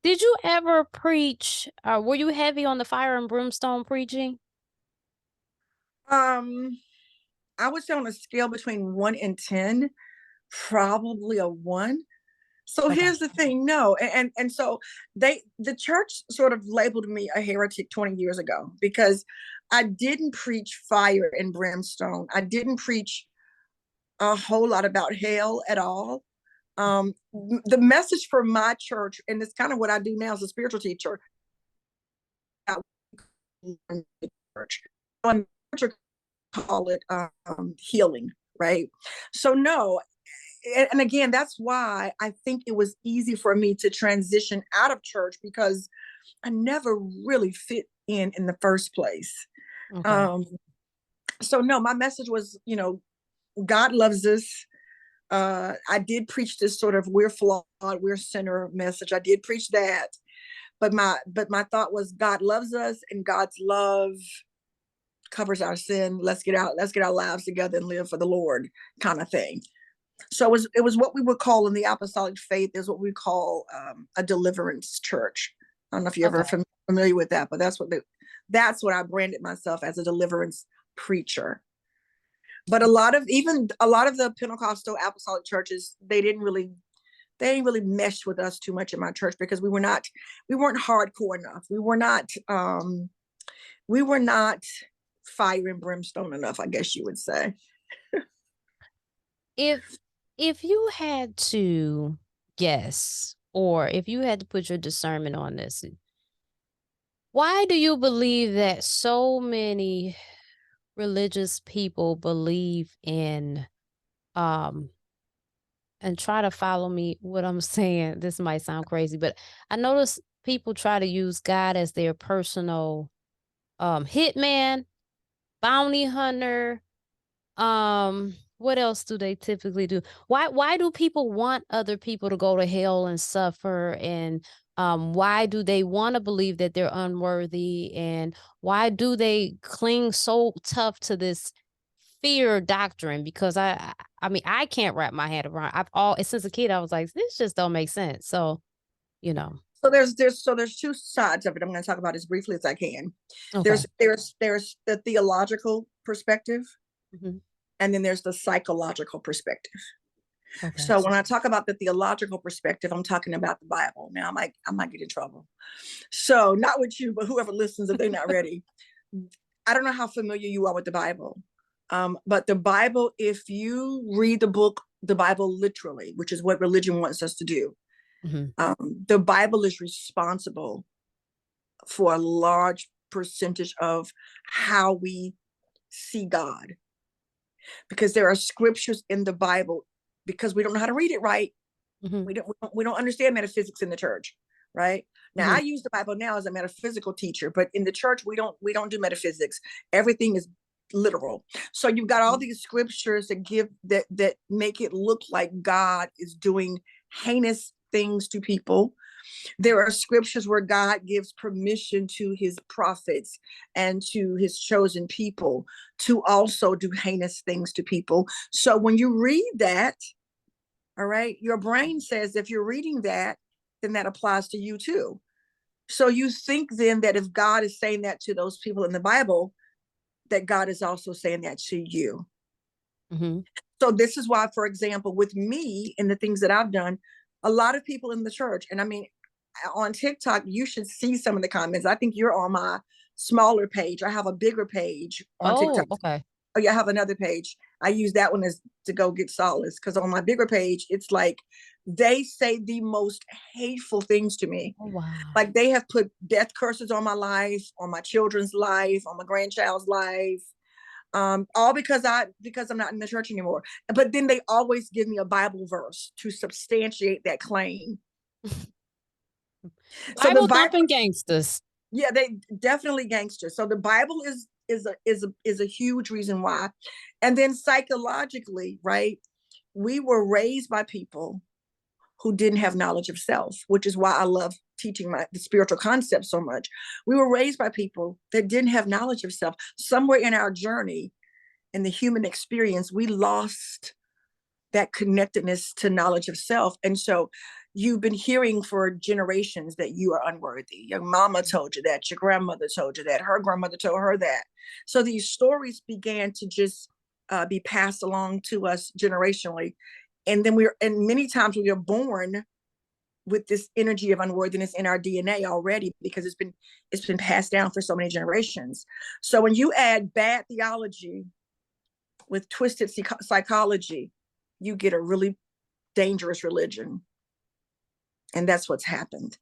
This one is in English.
Did you ever preach? Were you heavy on the fire and brimstone preaching? Um, I would say on a scale between 1 and 10, probably a 1. So Okay. here's the thing, no, and so the church sort of labeled me a heretic 20 years ago because I didn't preach fire and brimstone. I didn't preach a whole lot about hell at all. The message for my church, and it's kind of what I do now as a spiritual teacher, church. Church call it healing, right? So no, and again, that's why I think it was easy for me to transition out of church because I never really fit in the first place. Okay. Um, so no, my message was, God loves us. I did preach this sort of we're flawed, we're sinner message. I did preach that, but my thought was God loves us, and God's love covers our sin. Let's get our lives together and live for the Lord, kind of thing. So it was what we would call in the apostolic faith is what we call a deliverance church. I don't know if you're ever Okay. familiar with that, but that's what I branded myself as, a deliverance preacher. But a lot of the Pentecostal apostolic churches, they didn't really mesh with us too much in my church because we weren't hardcore enough. We were not fire and brimstone enough, I guess you would say. If if you had to guess, or if you had to put your discernment on this, why do you believe that so many religious people believe in um and try to follow me what I'm saying? This might sound crazy, but I notice people try to use God as their personal hitman, bounty hunter. What else do they typically do? Why do people want other people to go to hell and suffer? And why do they want to believe that they're unworthy? And why do they cling so tough to this fear doctrine? Because I mean, I can't wrap my head around. I've all since a kid I was like, this just don't make sense. So, you know. So there's two sides of it. I'm going to talk about as briefly as I can. Okay. There's the theological perspective, Hmm. and then there's the psychological perspective. Okay. So when I talk about the theological perspective, I'm talking about the Bible. Now I might get in trouble. So not with you, but whoever listens if they're not ready. I don't know how familiar you are with the Bible, but the Bible, if you read the Bible literally, which is what religion wants us to do, Hmm. the Bible is responsible for a large percentage of how we see God, because there are scriptures in the Bible, because we don't know how to read it right. Hmm. We don't understand metaphysics in the church, right? Now Hmm. I use the Bible now as a metaphysical teacher, but in the church we don't do metaphysics. Everything is literal. So you've got all these scriptures that make it look like God is doing heinous things to people. There are scriptures where God gives permission to his prophets and to his chosen people to also do heinous things to people. So when you read that, all right, your brain says if you're reading that, then that applies to you too. So you think then that if God is saying that to those people in the Bible, that God is also saying that to you. Hmm. So this is why, for example, with me and the things that I've done, a lot of people in the church, and I mean, on TikTok, you should see some of the comments. I think you're on my smaller page. I have a bigger page on TikTok. Oh, okay. Oh yeah, I have another page. I use that one as to go get solace, because on my bigger page, it's like they say the most hateful things to me. Oh, wow. Like they have put death curses on my life, on my children's life, on my grandchild's life, all because I'm not in the church anymore. But then they always give me a Bible verse to substantiate that claim. So the Bible Bible, thumping gangsters. yeah, they definitely gangsters. So the Bible is a huge reason why. And then psychologically, right? We were raised by people who didn't have knowledge of self, which is why I love teaching the spiritual concepts so much. We were raised by people that didn't have knowledge of self. Somewhere in our journey, in the human experience, we lost that connectedness to knowledge of self. And so you've been hearing for generations that you are unworthy. Your mama told you that, your grandmother told you that, her grandmother told her that. So these stories began to just be passed along to us generationally. And then and many times we are born with this energy of unworthiness in our DNA already, because it's been passed down for so many generations. So when you add bad theology with twisted psychology, you get a really dangerous religion. And that's what's happened.